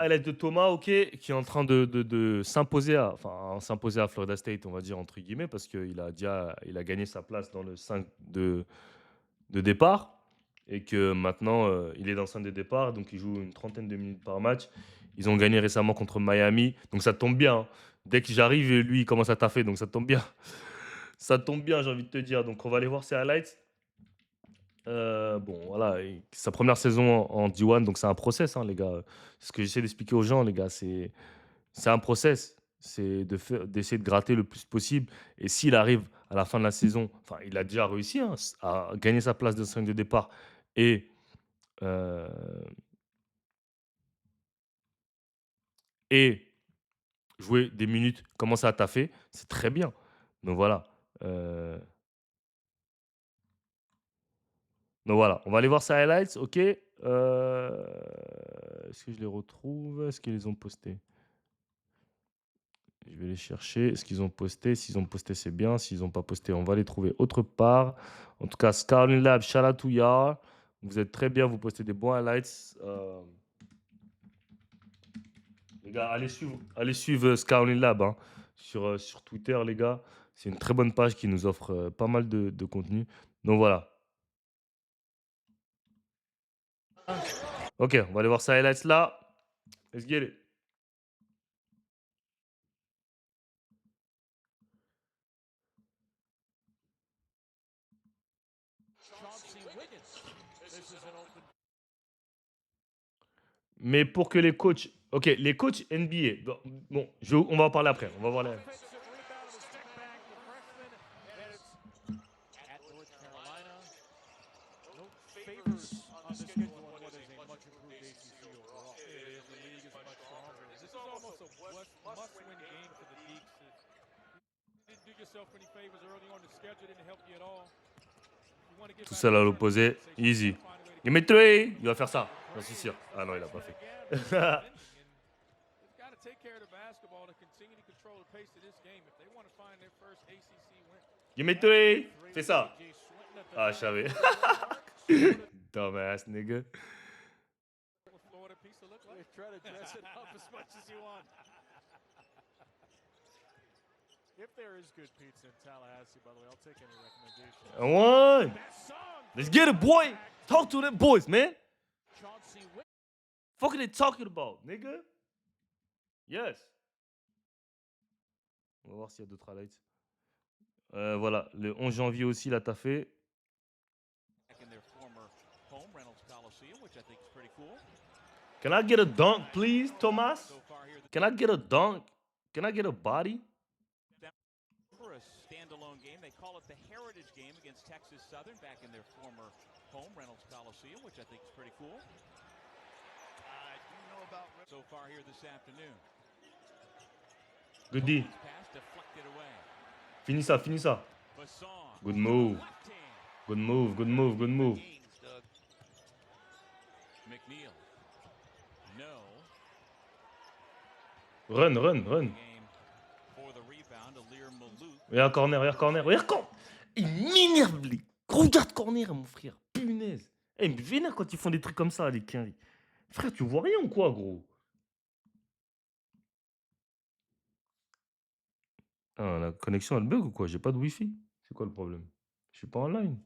highlight de Thomas, OK, qui est en train de s'imposer s'imposer à Florida State, on va dire, entre guillemets, parce il a gagné sa place dans le 5 de départ et que maintenant, il est dans le 5 de départ, donc il joue une trentaine de minutes par match. Ils ont gagné récemment contre Miami, donc ça tombe bien, hein. Dès que j'arrive, lui, il commence à taffer, donc ça tombe bien. Ça tombe bien, j'ai envie de te dire. Donc on va aller voir ses highlights. Bon, voilà, sa première saison en D1, donc c'est un process, hein, les gars. C'est ce que j'essaie d'expliquer aux gens, les gars. C'est un process. C'est d'essayer de gratter le plus possible. Et s'il arrive à la fin de la saison, enfin, il a déjà réussi, hein, à gagner sa place de 5 de départ et, euh, et jouer des minutes, commencer à taffer, c'est très bien. Donc voilà. Euh, donc voilà, on va aller voir ses highlights, ok. Est-ce que je les retrouve? Est-ce qu'ils les ont postés? Je vais les chercher. Est-ce qu'ils ont posté? S'ils ont posté, c'est bien. S'ils n'ont pas posté, on va les trouver autre part. En tout cas, Scouting Lab, shout out to y'all. Vous êtes très bien, vous postez des bons highlights. Les gars, allez suivre Scouting Lab, hein, sur Twitter, les gars. C'est une très bonne page qui nous offre pas mal de contenu. Donc voilà. Ok, on va aller voir ces highlights là. Let's get it. Mais pour que les coachs. Ok, les coachs NBA. Bon, on va en parler après. On va voir les. Tout seul à l'opposé. Easy. Give me three. Il va faire ça. J'en suis sûr. Ah non, il a pas fait. Give me three. Fais ça. Ah, je savais. Dumbass nigga. One. Let's get it, boy. Talk to them boys, man. Fuck are they talking about, nigga? Yes. On va voir s'il y a d'autres highlights. Voilà, le 11 janvier aussi, il a taffé. Can I get a dunk, please, Thomas? Can I get a dunk? Can I get a body? Good D. Finis ça, finis ça. Good move. Good move, good move, good move. Run, run, run. Regarde corner, regarde corner, regarde corner. Il m'énerve, les. Regarde corner, mon frère. Punaise. Eh, il me vénère quand ils font des trucs comme ça, les Quinry. Frère, tu vois rien ou quoi, gros? Ah, la connexion, elle bug ou quoi? J'ai pas de Wi-Fi. C'est quoi le problème? Je suis pas en ligne.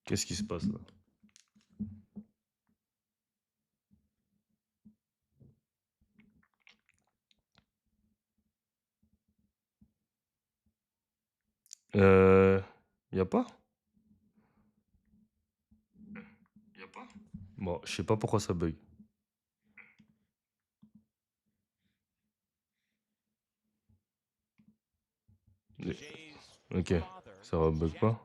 Qu'est-ce qui se passe là? Y a pas? Bon, je sais pas pourquoi ça bug. Ok, ça va bug pas.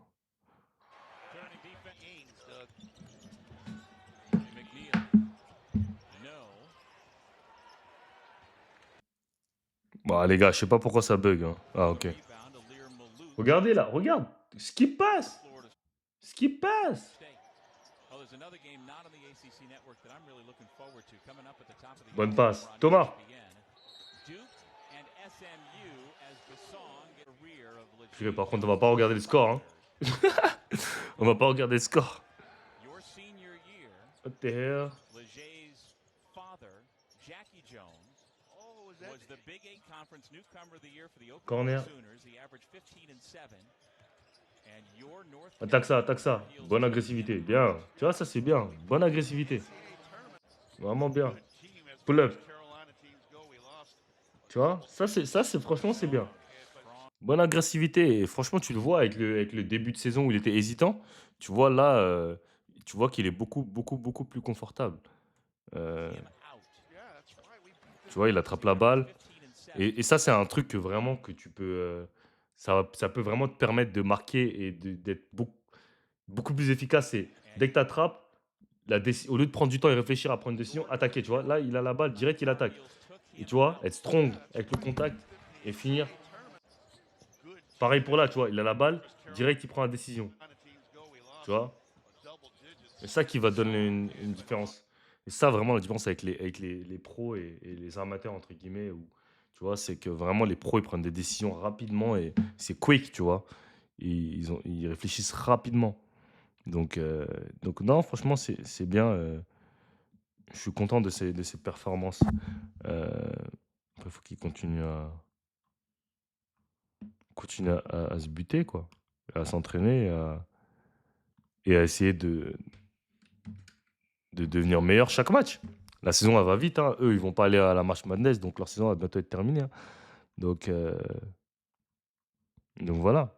Bon, les gars, je sais pas pourquoi ça bug, hein. Ah, ok. Regardez là, regarde. Ce qui passe. Ce qui passe. Bonne passe. Thomas. Par contre, on va pas regarder le score, hein. On va pas regarder le score. What the hell? Leger's father, Jackie Jones, was the Big 8 Conference Newcomer of the Year for the Oklahoma Corner. Sooners. He averaged 15 and 7. And your North Attaque ça, Carolina attaque Tar ça. Heels Bonne champion. agressivité. Bien. Tu vois, ça c'est bien. Bonne agressivité. Vraiment bien. Pull up. Tu vois, ça c'est franchement c'est bien. Bonne agressivité. Et franchement, tu le vois avec le début de saison où il était hésitant. Tu vois là, tu vois qu'il est beaucoup plus confortable. Euh, tu vois, il attrape la balle. Et ça, c'est un truc que vraiment que tu peux. Ça peut vraiment te permettre de marquer et d'être beaucoup plus efficace. C'est dès que tu attrapes, au lieu de prendre du temps et réfléchir à prendre une décision, attaquer. Tu vois, là, il a la balle, direct, il attaque. Et tu vois, être strong avec le contact et finir. Pareil pour là, tu vois, il a la balle, direct, il prend la décision. Tu vois, c'est ça qui va donner une différence. Et ça, vraiment, la différence avec les pros et les amateurs, entre guillemets, où, tu vois, c'est que vraiment, les pros, ils prennent des décisions rapidement et c'est quick, tu vois. Ils réfléchissent rapidement. Donc, euh, donc non, franchement, c'est bien. Je suis content de ses performances. Euh, Après, il faut qu'il continue à se buter, quoi. À s'entraîner et à essayer de devenir meilleur chaque match. La saison, elle va vite, hein. Eux, ils vont pas aller à la March Madness, donc leur saison va bientôt être terminée, hein. Donc, euh, donc voilà.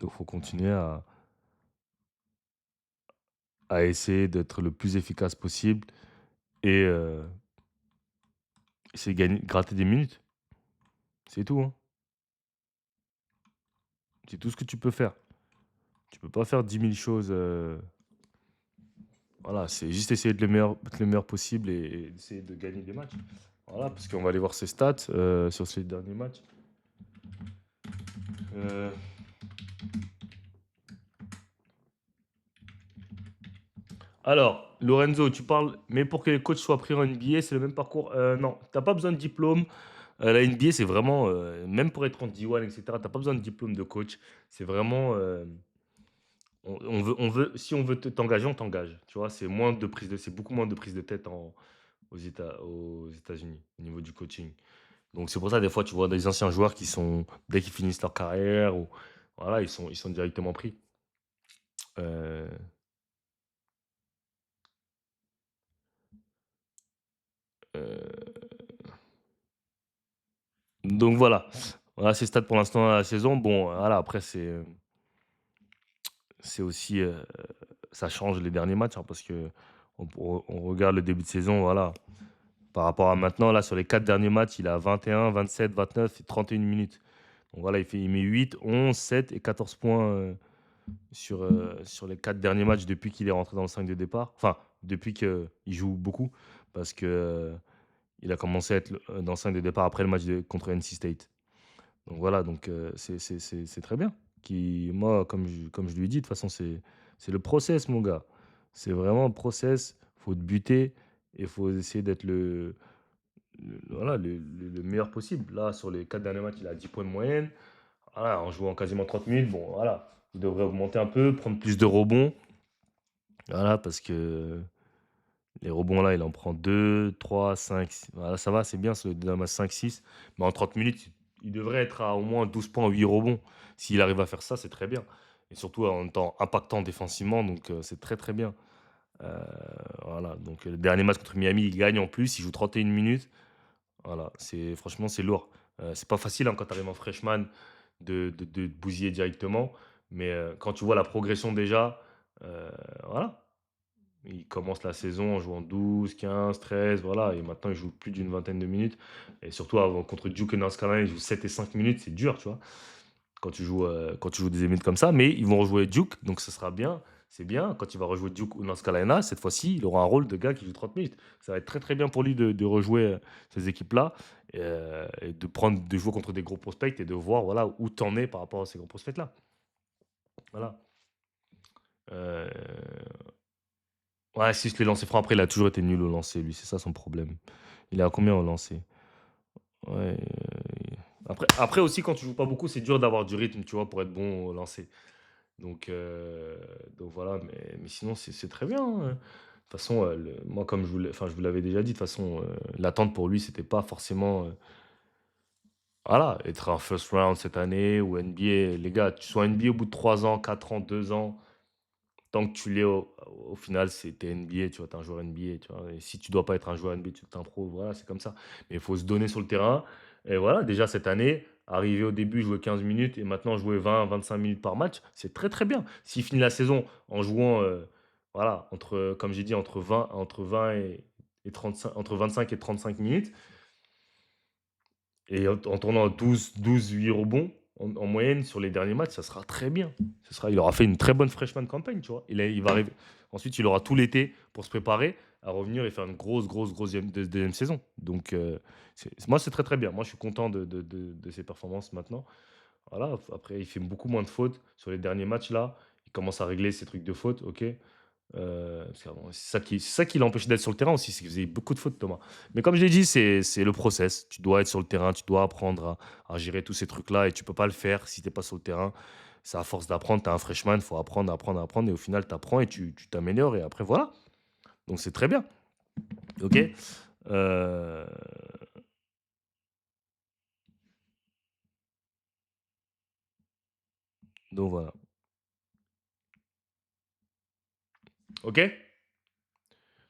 Donc, il faut continuer à essayer d'être le plus efficace possible et essayer de gratter des minutes. C'est tout, hein. C'est tout ce que tu peux faire. Tu peux pas faire 10 000 choses. Voilà, c'est juste essayer d'être le meilleur possible et essayer de gagner des matchs. Voilà, parce qu'on va aller voir ses stats sur ces derniers matchs. Euh, Alors, Lorenzo, tu parles, mais pour que les coachs soient pris en NBA, c'est le même parcours. Non, tu n'as pas besoin de diplôme. La NBA, c'est vraiment, même pour être en D1, etc., tu n'as pas besoin de diplôme de coach. C'est vraiment, si on veut t'engager, on t'engage. Tu vois, c'est beaucoup moins de prise de tête aux États-Unis au niveau du coaching. Donc c'est pour ça, des fois, tu vois des anciens joueurs qui sont, dès qu'ils finissent leur carrière, ou, voilà, ils sont directement pris. Euh, euh, donc voilà. Voilà ces stats pour l'instant à la saison. Bon, voilà, après, c'est aussi, ça change les derniers matchs, hein, parce que on regarde le début de saison, voilà. Par rapport à maintenant, là, sur les 4 derniers matchs, il a 21, 27, 29 et 31 minutes. Donc voilà, il met 8, 11, 7 et 14 points sur les 4 derniers matchs depuis qu'il est rentré dans le 5 de départ. Enfin, depuis qu'il joue beaucoup. Parce que il a commencé à être dans le 5 de départ après le match contre NC State. Donc voilà, donc c'est très bien. Moi, comme je lui ai dit, de toute façon, c'est le process, mon gars. C'est vraiment le process. Il faut te buter et il faut essayer d'être voilà, le meilleur possible. Là, sur les 4 derniers matchs, il a 10 points de moyenne. Voilà, en jouant quasiment 30 minutes, bon, voilà. Il devrait augmenter un peu, prendre plus de rebonds. Voilà, parce que les rebonds là, il en prend 2, 3, 5. Voilà, ça va, c'est bien, c'est dans ma 5, 6. Mais en 30 minutes, il devrait être à au moins 12 points, 8 rebonds. S'il arrive à faire ça, c'est très bien. Et surtout en étant impactant défensivement, donc c'est très très bien. Euh, voilà, donc le dernier match contre Miami, il gagne en plus, il joue 31 minutes. Voilà, franchement, c'est lourd. C'est pas facile, hein, quand tu arrives en freshman de te bousiller directement. Mais quand tu vois la progression déjà, voilà. Il commence la saison en jouant 12, 15, 13, voilà. Et maintenant, il joue plus d'une vingtaine de minutes. Et surtout, contre Duke et North Carolina, il joue 7 et 5 minutes. C'est dur, tu vois, quand tu joues des minutes comme ça. Mais ils vont rejouer Duke, donc ce sera bien. C'est bien. Quand il va rejouer Duke ou North Carolina, cette fois-ci, il aura un rôle de gars qui joue 30 minutes. Ça va être très, très bien pour lui de rejouer ces équipes-là et de jouer contre des gros prospects et de voir, voilà, où t'en es par rapport à ces gros prospects-là. Voilà. Euh, Ouais, si je l'ai lancé franc, après, il a toujours été nul au lancer, lui. C'est ça son problème. Il est à combien au lancer? Ouais. Après aussi, quand tu joues pas beaucoup, c'est dur d'avoir du rythme, tu vois, pour être bon au lancer. Donc, euh, donc voilà, mais sinon, c'est très bien, hein. De toute façon, moi, comme je vous l'avais déjà dit, de toute façon, l'attente pour lui, c'était pas forcément voilà, être un first round cette année ou NBA. Les gars, tu sois NBA au bout de 3 ans, 4 ans, 2 ans, tant que tu l'es au final, c'est t'es NBA, tu vois, t'es un joueur NBA, tu vois. Et si tu dois pas être un joueur NBA, tu es un pro, voilà, c'est comme ça. Mais il faut se donner sur le terrain. Et voilà, déjà cette année, arrivé au début, jouer 15 minutes et maintenant jouer 20-25 minutes par match, c'est très très bien. S'il finit la saison en jouant, voilà, comme j'ai dit, entre 20 et 35, entre 25 et 35 minutes, et en tournant 8 rebonds en moyenne sur les derniers matchs, ça sera très bien. Il aura fait une très bonne freshman campagne, tu vois. Il va arriver. Ensuite, il aura tout l'été pour se préparer à revenir et faire une grosse deuxième saison. Donc, moi, c'est très très bien. Moi, je suis content de ses performances maintenant. Voilà. Après, il fait beaucoup moins de fautes sur les derniers matchs là. Il commence à régler ses trucs de fautes, ok. Parce qu'avant, c'est ça qui l'empêchait d'être sur le terrain aussi, c'est qu'il faisait beaucoup de fautes, Thomas. Mais comme je l'ai dit, c'est le process. Tu dois être sur le terrain, tu dois apprendre à gérer tous ces trucs-là et tu peux pas le faire si tu n'es pas sur le terrain. C'est à force d'apprendre, tu es un freshman, il faut apprendre, apprendre, apprendre et au final, tu apprends et tu t'améliores et après, voilà. Donc, c'est très bien. Ok. Euh, donc, voilà. Ok.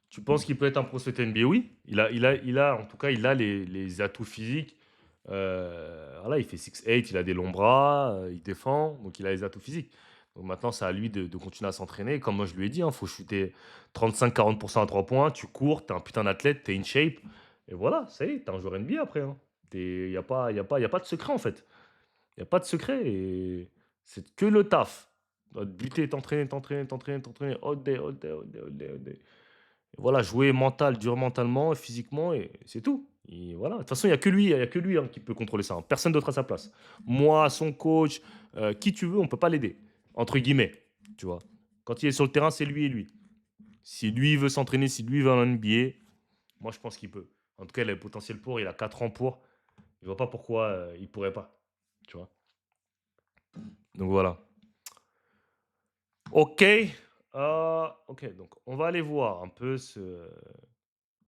Tu penses qu'il peut être un prospect NBA? Oui. En tout cas, il a les atouts physiques. Voilà, il fait 6'8", il a des longs bras, il défend, donc il a les atouts physiques. Donc maintenant, c'est à lui de continuer à s'entraîner. Comme moi, je lui ai dit, il faut shooter 35-40% à 3 points, tu cours, t'es un putain d'athlète, t'es in shape. Et voilà, ça y est, t'es un joueur NBA après, hein. Il n'y a pas, y a pas de secret en fait. Il n'y a pas de secret et c'est que le taf. Notre but est t'entraîner all day, all day, all day, all day, all day. Et voilà, jouer mental, dur mentalement, physiquement, et c'est tout. Et voilà. De toute façon, il y a que lui hein, qui peut contrôler ça, hein. Personne d'autre à sa place. Moi, son coach, qui tu veux, on peut pas l'aider. Entre guillemets, tu vois. Quand il est sur le terrain, c'est lui et lui. Si lui veut s'entraîner, si lui veut un NBA, moi je pense qu'il peut. En tout cas, il a le potentiel pour, il a 4 ans pour. Je vois pas pourquoi il pourrait pas. Tu vois. Donc voilà. Ok. Ok, donc on va aller voir un peu ce.